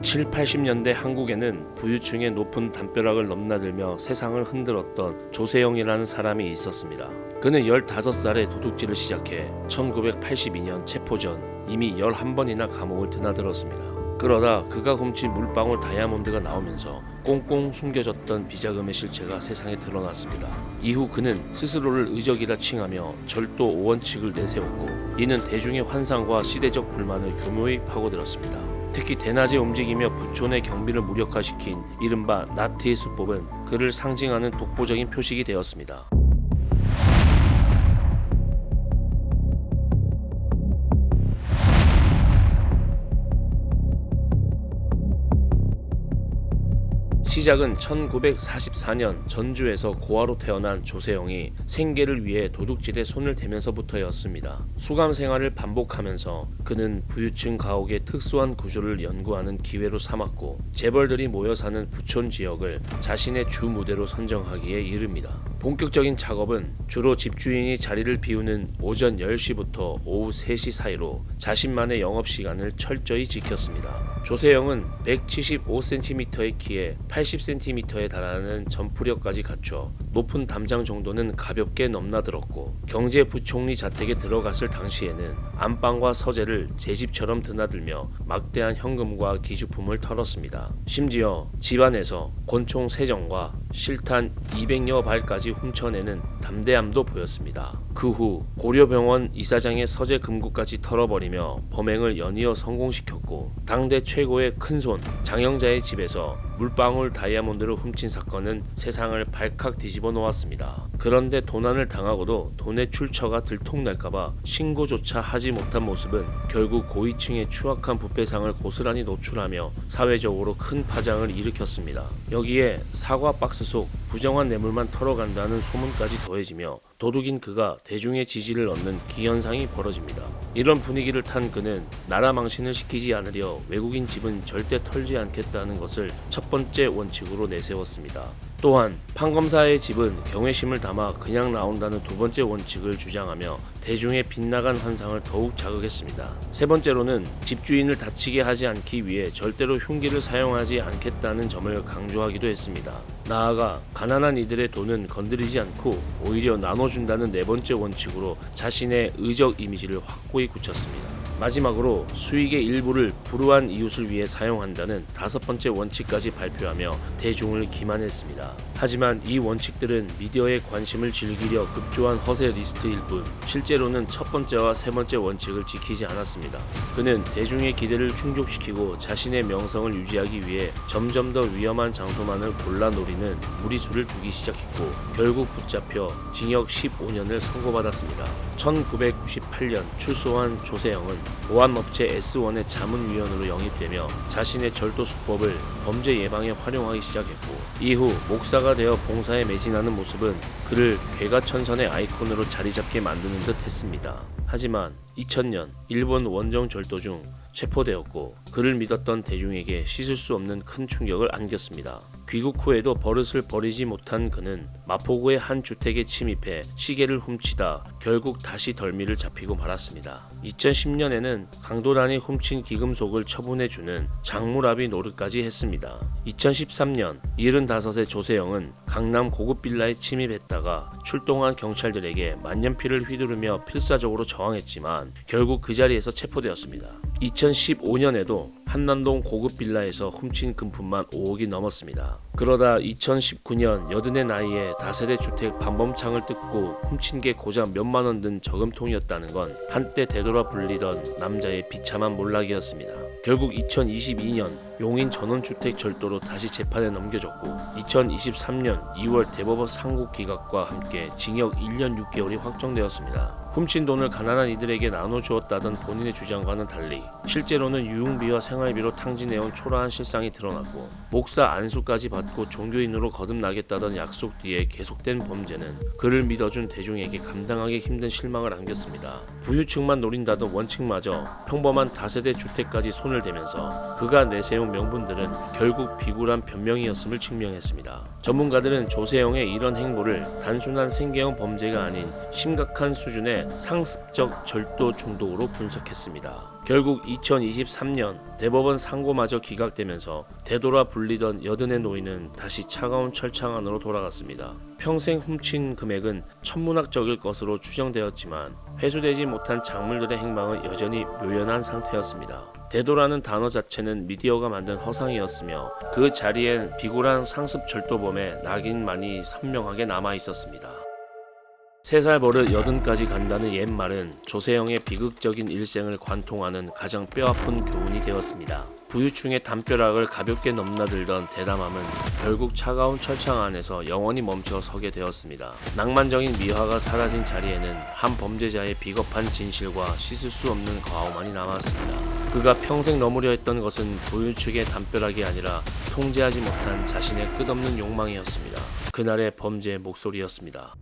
7, 80년대 한국에는 부유층의 높은 담벼락을 넘나들며 세상을 흔들었던 조세영이라는 사람이 있었습니다. 그는 15살에 도둑질을 시작해 1982년 체포 전 이미 11번이나 감옥을 드나들었습니다. 그러다 그가 훔친 물방울 다이아몬드가 나오면서 꽁꽁 숨겨졌던 비자금의 실체가 세상에 드러났습니다. 이후 그는 스스로를 의적이라 칭하며 절도 5원칙을 내세웠고, 이는 대중의 환상과 시대적 불만을 교묘히 파고들었습니다. 특히 대낮에 움직이며 부촌의 경비를 무력화시킨 이른바 나트의 수법은 그를 상징하는 독보적인 표식이 되었습니다. 시작은 1944년 전주에서 고아로 태어난 조세영이 생계를 위해 도둑질에 손을 대면서부터였습니다. 수감 생활을 반복하면서 그는 부유층 가옥의 특수한 구조를 연구하는 기회로 삼았고, 재벌들이 모여 사는 부촌 지역을 자신의 주 무대로 선정하기에 이릅니다. 본격적인 작업은 주로 집주인이 자리를 비우는 오전 10시부터 오후 3시 사이로 자신만의 영업시간을 철저히 지켰습니다. 조세영은 175cm의 키에 80cm에 달하는 점프력까지 갖춰 높은 담장 정도는 가볍게 넘나들었고, 경제부총리 자택에 들어갔을 당시에는 안방과 서재를 제 집처럼 드나들며 막대한 현금과 기주품을 털었습니다. 심지어 집안에서 권총 3정과 실탄 200여 발까지 훔쳐내는 담대함도 보였습니다. 그 후 고려병원 이사장의 서재 금고까지 털어버리며 범행을 연이어 성공시켰고, 당대 최고의 큰손 장영자의 집에서 물방울 다이아몬드를 훔친 사건은 세상을 발칵 뒤집어 놓았습니다. 그런데 도난을 당하고도 돈의 출처가 들통날까봐 신고조차 하지 못한 모습은 결국 고위층의 추악한 부패상을 고스란히 노출하며 사회적으로 큰 파장을 일으켰습니다. 여기에 사과 박스 속 부정한 뇌물만 털어간다는 소문까지 더해지며 도둑인 그가 대중의 지지를 얻는 기현상이 벌어집니다. 이런 분위기를 탄 그는 나라 망신을 시키지 않으려 외국인 집은 절대 털지 않겠다는 것을 첫 번째 원칙으로 내세웠습니다. 또한 판검사의 집은 경외심을 담아 그냥 나온다는 두 번째 원칙을 주장하며 대중의 빗나간 환상을 더욱 자극했습니다. 세 번째로는 집주인을 다치게 하지 않기 위해 절대로 흉기를 사용하지 않겠다는 점을 강조하기도 했습니다. 나아가 가난한 이들의 돈은 건드리지 않고 오히려 나눠준다는 네 번째 원칙으로 자신의 의적 이미지를 확고히 굳혔습니다. 마지막으로 수익의 일부를 불우한 이웃을 위해 사용한다는 다섯 번째 원칙까지 발표하며 대중을 기만했습니다. 하지만 이 원칙들은 미디어의 관심을 즐기려 급조한 허세 리스트일 뿐 실제로는 첫 번째와 세 번째 원칙을 지키지 않았습니다. 그는 대중의 기대를 충족시키고 자신의 명성을 유지하기 위해 점점 더 위험한 장소만을 골라 노리는 무리수를 두기 시작했고, 결국 붙잡혀 징역 15년을 선고받았습니다. 1998년 출소한 조세영은 보안업체 S1의 자문위원으로 영입되며 자신의 절도 수법을 범죄 예방에 활용하기 시작했고, 이후 목사가 되어 봉사에 매진하는 모습은 그를 괴가천선의 아이콘으로 자리잡게 만드는 듯 했습니다. 하지만 2000년 일본 원정 절도 중 체포되었고, 그를 믿었던 대중에게 씻을 수 없는 큰 충격을 안겼습니다. 귀국 후에도 버릇을 버리지 못한 그는 마포구의 한 주택에 침입해 시계를 훔치다 결국 다시 덜미를 잡히고 말았습니다. 2010년에는 강도단이 훔친 기금속을 처분해주는 장물압의 노릇까지 했습니다. 2013년 75세 조세영은 강남 고급 빌라에 침입했다가 출동한 경찰들에게 만년필을 휘두르며 필사적으로 저항했지만 결국 그 자리에서 체포되었습니다. 2015년에도 한남동 고급 빌라에서 훔친 금품만 5억이 넘었습니다. 그러다 2019년 80의 나이에 다세대 주택 반범창을 뜯고 훔친 게 고작 몇만 원 든 저금통이었다는 건 한때 되돌아 불리던 남자의 비참한 몰락이었습니다. 결국 2022년 용인 전원주택 절도로 다시 재판에 넘겨졌고, 2023년 2월 대법원 상고 기각과 함께 징역 1년 6개월이 확정되었습니다. 훔친 돈을 가난한 이들에게 나눠주었다던 본인의 주장과는 달리 실제로는 유흥비와 생활비로 탕진해온 초라한 실상이 드러났고, 목사 안수까지 받고 종교인으로 거듭나겠다던 약속 뒤에 계속된 범죄는 그를 믿어준 대중에게 감당하기 힘든 실망을 안겼습니다. 부유층만 노린다던 원칙마저 평범한 다세대 주택까지 손을 대면서 그가 내세운 등등 명분들은 결국 비굴한 변명이었음을 증명했습니다. 전문가들은 조세영의 이런 행보를 단순한 생계형 범죄가 아닌 심각한 수준의 상습적 절도 중독으로 분석했습니다. 결국 2023년 대법원 상고마저 기각되면서 되돌아 불리던 여든의 노인은 다시 차가운 철창 안으로 돌아갔습니다. 평생 훔친 금액은 천문학적일 것으로 추정되었지만 회수되지 못한 작물들의 행방은 여전히 묘연한 상태였습니다. 되돌아는 단어 자체는 미디어가 만든 허상이었으며 그 자리엔 비굴한 상습 절도범의 낙인만이 선명하게 남아 있었습니다. 3살 버릇 80까지 간다는 옛말은 조세영의 비극적인 일생을 관통하는 가장 뼈아픈 교훈이 되었습니다. 부유층의 담벼락을 가볍게 넘나들던 대담함은 결국 차가운 철창 안에서 영원히 멈춰 서게 되었습니다. 낭만적인 미화가 사라진 자리에는 한 범죄자의 비겁한 진실과 씻을 수 없는 과오만이 남았습니다. 그가 평생 넘으려 했던 것은 부유층의 담벼락이 아니라 통제하지 못한 자신의 끝없는 욕망이었습니다. 그날의 범죄의 목소리였습니다.